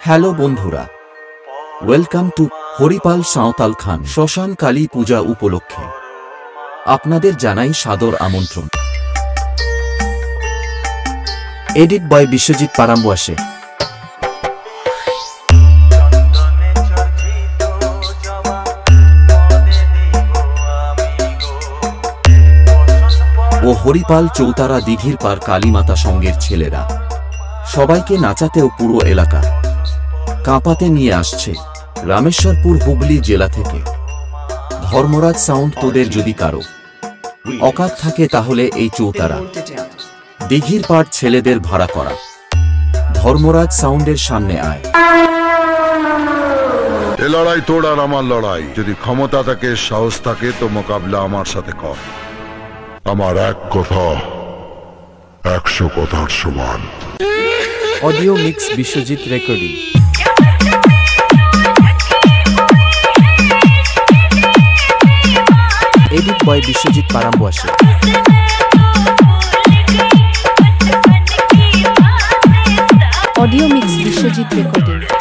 Hello বন্ধুরা, welcome to Haripal Santhal খান শ্মশান কালী পূজা উপলক্ষে আপনাদের জানাই সাদর আমন্ত্রণ। Edit by Biswajit পারাম্বুয়াসে। ও হরিপাল চৌতারা দিঘির পার কালীমাতা সঙ্গের ছেলেরা সবাইকে নাচাতেও পুরো এলাকা কাঁপাতে নিয়ে আসছে রামেশ্বরপুর হুগলি জেলা থেকে। ধর্মরাজ সাউন্ড তোদের যদি কারো অকাত থাকে তাহলে এই চৌতারা দিঘির পার ছেলেদের ভাড়া করা ধর্মরাজ সাউন্ডের সামনে আয়। এ লড়াই তোর আর আমার লড়াই। যদি ক্ষমতা থাকে, সাহস থাকে তো মোকাবিলা আমার সাথে কর। আমার এক কথা 100 কথার সমান। Audio mix Biswajit recording. Edit by Biswajit পারাম্বুয়াসে। Audio mix Biswajit recording.